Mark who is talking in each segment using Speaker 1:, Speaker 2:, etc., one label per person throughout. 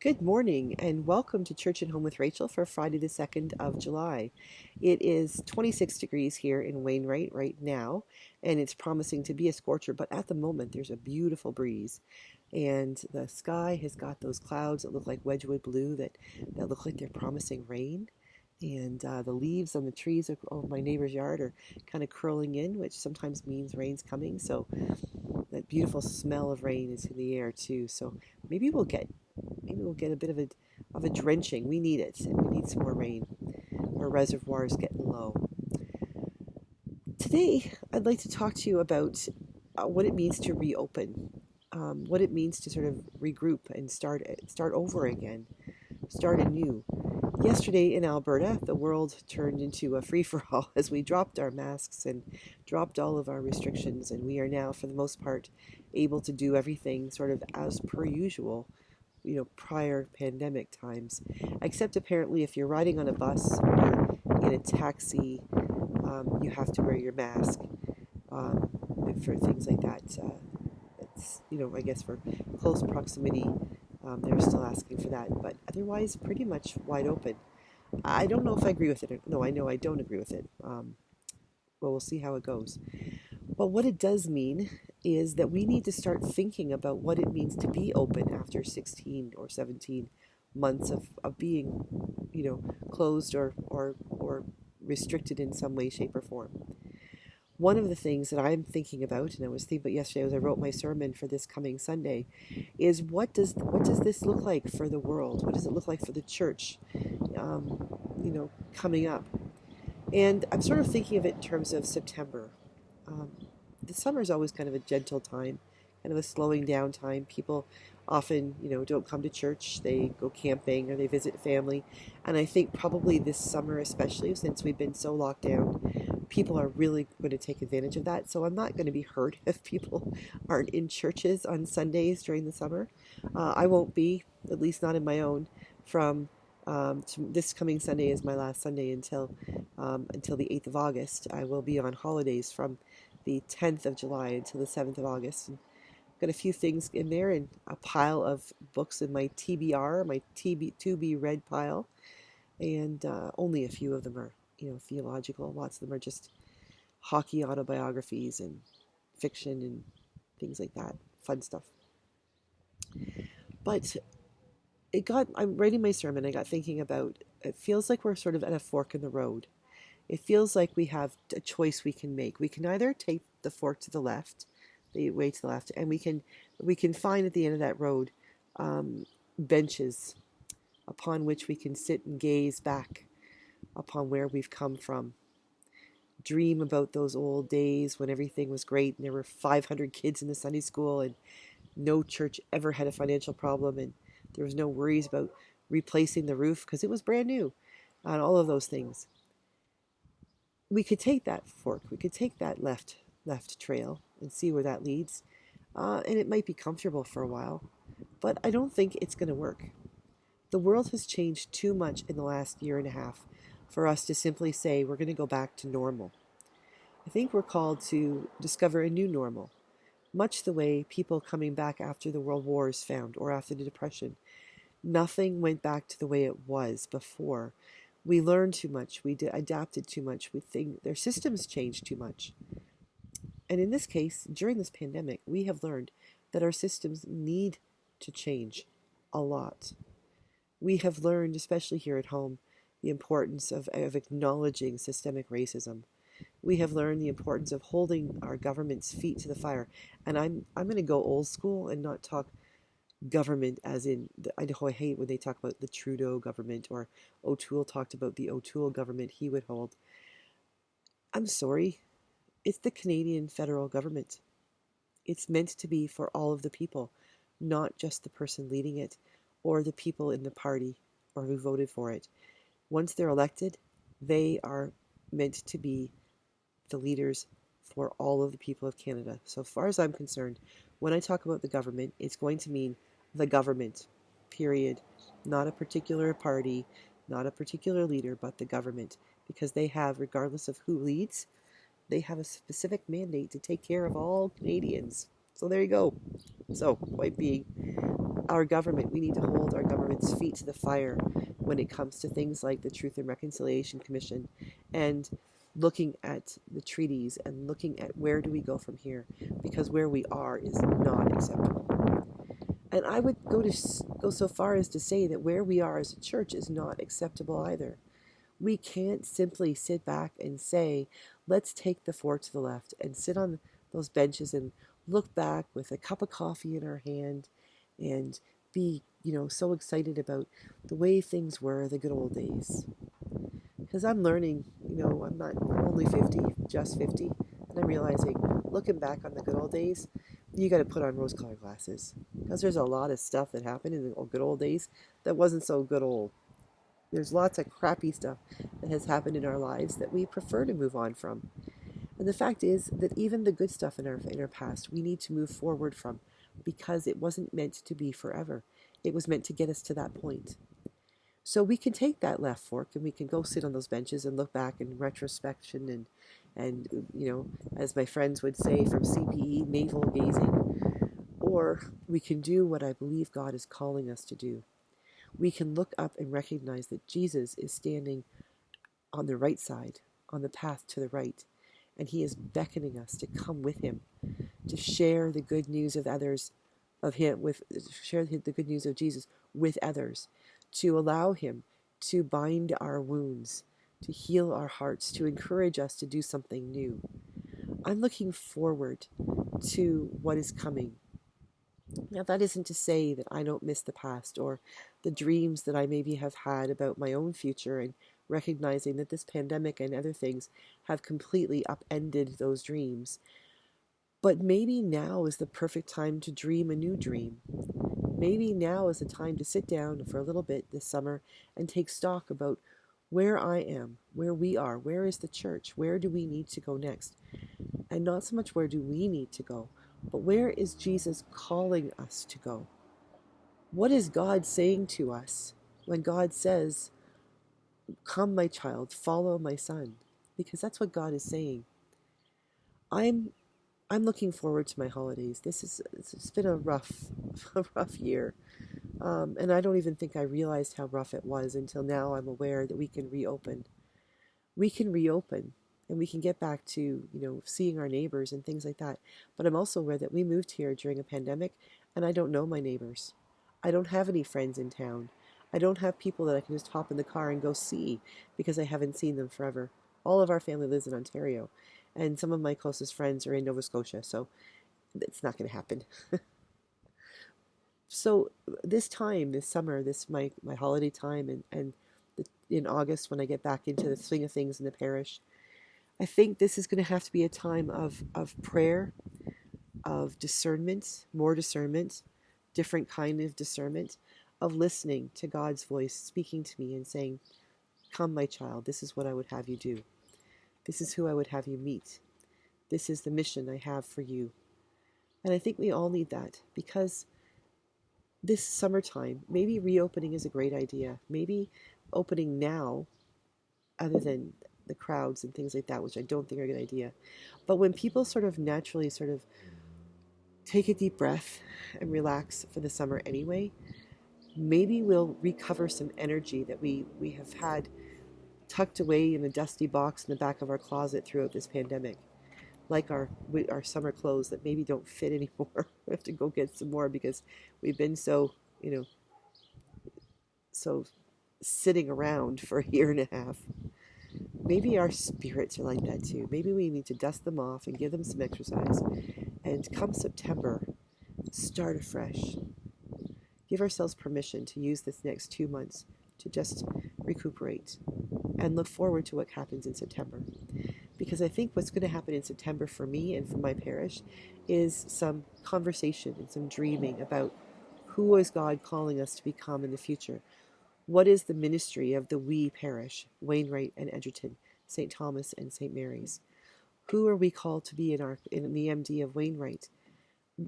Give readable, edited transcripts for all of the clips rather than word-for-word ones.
Speaker 1: Good morning and welcome to Church and Home with Rachel for Friday the 2nd of July. It is 26 degrees here in Wainwright right now, and it's promising to be a scorcher, but at the moment there's a beautiful breeze. And the sky has got those clouds that look like Wedgwood blue that look like they're promising rain. And the leaves on the trees of my neighbor's yard are kind of curling in, which sometimes means rain's coming. So that beautiful smell of rain is in the air too. So maybe we'll get a bit of a drenching. We need it. We need some more rain. Our reservoir is getting low. Today, I'd like to talk to you about what it means to reopen, what it means to sort of regroup and start over again, start anew. Yesterday in Alberta, the world turned into a free-for-all as we dropped our masks and dropped all of our restrictions, and we are now, for the most part, able to do everything sort of as per usual, prior pandemic times, except apparently if you're riding on a bus or in a taxi, you have to wear your mask um, for things like that. I guess for close proximity, they're still asking for that, but otherwise pretty much wide open. I don't know if I agree with it. No, I know I don't agree with it. Well, we'll see how it goes. But what it does mean is that we need to start thinking about what it means to be open after 16 or 17 months of being, closed or restricted in some way, shape, or form. One of the things that I'm thinking about, and I was thinking about yesterday as I wrote my sermon for this coming Sunday, is what does this look like for the world? What does it look like for the church, coming up? And I'm sort of thinking of it in terms of September. Um, the summer is always kind of a gentle time, kind of a slowing down time. People often, don't come to church. They go camping or they visit family. And I think probably this summer, especially since we've been so locked down, people are really going to take advantage of that. So I'm not going to be hurt if people aren't in churches on Sundays during the summer. I won't be, at least not in my own, from this coming Sunday is my last Sunday until the 8th of August. I will be on holidays from the 10th of July until the 7th of August. And I've got a few things in there and a pile of books in my TBR, my to be read pile. And only a few of them are, theological. Lots of them are just hockey autobiographies and fiction and things like that. Fun stuff. But I'm writing my sermon. I got thinking about, it feels like we're sort of at a fork in the road. It feels like we have a choice we can make. We can either take the fork to the left, the way to the left, and we can find at the end of that road benches upon which we can sit and gaze back upon where we've come from. Dream about those old days when everything was great and there were 500 kids in the Sunday school and no church ever had a financial problem and there was no worries about replacing the roof because it was brand new and all of those things. We could take that fork, we could take that left trail and see where that leads. And it might be comfortable for a while, but I don't think it's going to work. The world has changed too much in the last year and a half for us to simply say we're going to go back to normal. I think we're called to discover a new normal, much the way people coming back after the World Wars found, or after the Depression. Nothing went back to the way it was before. We learned too much. We adapted too much. We think their systems changed too much. And in this case, during this pandemic, we have learned that our systems need to change a lot. We have learned, especially here at home, the importance of acknowledging systemic racism. We have learned the importance of holding our government's feet to the fire. And I'm going to go old school and not talk government as in, I hate when they talk about the Trudeau government, or O'Toole talked about the O'Toole government he would hold. I'm sorry, it's the Canadian federal government. It's meant to be for all of the people, not just the person leading it or the people in the party or who voted for it. Once they're elected, they are meant to be the leaders for all of the people of Canada. So far as I'm concerned, when I talk about the government, it's going to mean the government, period. Not a particular party, not a particular leader, but the government. Because they have, regardless of who leads, they have a specific mandate to take care of all Canadians. So there you go. So, point being, our government, we need to hold our government's feet to the fire when it comes to things like the Truth and Reconciliation Commission and looking at the treaties and looking at where do we go from here, because where we are is not acceptable. And I would go so far as to say that where we are as a church is not acceptable either. We can't simply sit back and say, let's take the fork to the left and sit on those benches and look back with a cup of coffee in our hand and be, so excited about the way things were the good old days. Because I'm learning, I'm only 50, just 50, and I'm realizing, looking back on the good old days, you got to put on rose-colored glasses. Because there's a lot of stuff that happened in the good old days that wasn't so good old. There's lots of crappy stuff that has happened in our lives that we prefer to move on from. And the fact is that even the good stuff in our past, we need to move forward from, because it wasn't meant to be forever. It was meant to get us to that point. So we can take that left fork and we can go sit on those benches and look back in retrospection and as my friends would say from CPE, navel gazing. Or we can do what I believe God is calling us to do. We can look up and recognize that Jesus is standing on the right side, on the path to the right, and he is beckoning us to come with him, to share the good news of others, share the good news of Jesus with others, to allow him to bind our wounds, to heal our hearts, to encourage us to do something new. I'm looking forward to what is coming. Now, that isn't to say that I don't miss the past or the dreams that I maybe have had about my own future, and recognizing that this pandemic and other things have completely upended those dreams. But maybe now is the perfect time to dream a new dream. Maybe now is the time to sit down for a little bit this summer and take stock about where I am, where we are, where is the church, where do we need to go next? And not so much where do we need to go, but where is Jesus calling us to go? What is God saying to us when God says, come my child, follow my son? Because that's what God is saying. I'm looking forward to my holidays. It's been a rough year. And I don't even think I realized how rough it was until now I'm aware that we can reopen. We can reopen and we can get back to, seeing our neighbors and things like that. But I'm also aware that we moved here during a pandemic and I don't know my neighbors. I don't have any friends in town. I don't have people that I can just hop in the car and go see because I haven't seen them forever. All of our family lives in Ontario, and some of my closest friends are in Nova Scotia, so it's not going to happen. So this time, this summer, this my holiday time, and in August when I get back into the swing of things in the parish, I think this is going to have to be a time of prayer, of discernment, more discernment, different kind of discernment, of listening to God's voice speaking to me and saying, come my child, this is what I would have you do. This is who I would have you meet. This is the mission I have for you. And I think we all need that, because this summertime, maybe reopening is a great idea. Maybe opening now, other than the crowds and things like that, which I don't think are a good idea. But when people sort of naturally take a deep breath and relax for the summer anyway, maybe we'll recover some energy that we have had tucked away in a dusty box in the back of our closet throughout this pandemic. Like our summer clothes that maybe don't fit anymore. We have to go get some more because we've been so sitting around for a year and a half. Maybe our spirits are like that too. Maybe we need to dust them off and give them some exercise. And come September, start afresh. Give ourselves permission to use this next 2 months to just recuperate and look forward to what happens in September. Because I think what's going to happen in September for me and for my parish is some conversation and some dreaming about who is God calling us to become in the future. What is the ministry of the wee parish, Wainwright and Edgerton, St. Thomas and St. Mary's? Who are we called to be in the MD of Wainwright?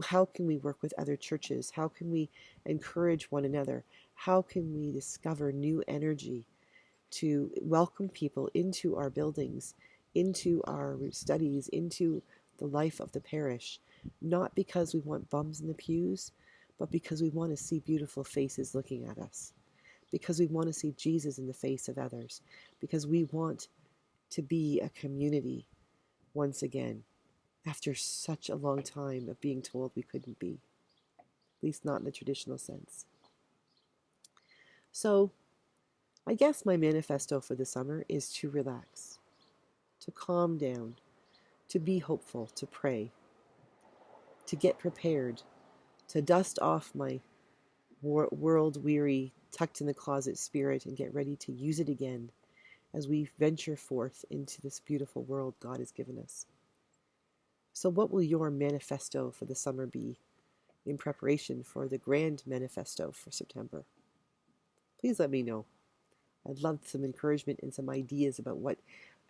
Speaker 1: How can we work with other churches? How can we encourage one another? How can we discover new energy to welcome people into our buildings, into our studies, into the life of the parish? Not because we want bums in the pews, but because we want to see beautiful faces looking at us, because we want to see Jesus in the face of others, because we want to be a community once again, after such a long time of being told we couldn't be, at least not in the traditional sense. So I guess my manifesto for the summer is to relax, to calm down, to be hopeful, to pray, to get prepared, to dust off my world-weary, tucked-in-the-closet spirit and get ready to use it again as we venture forth into this beautiful world God has given us. So what will your manifesto for the summer be in preparation for the grand manifesto for September? Please let me know. I'd love some encouragement and some ideas about what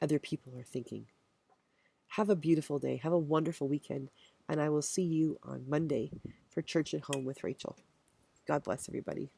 Speaker 1: other people are thinking. Have a beautiful day. Have a wonderful weekend. And I will see you on Monday for Church at Home with Rachel. God bless everybody.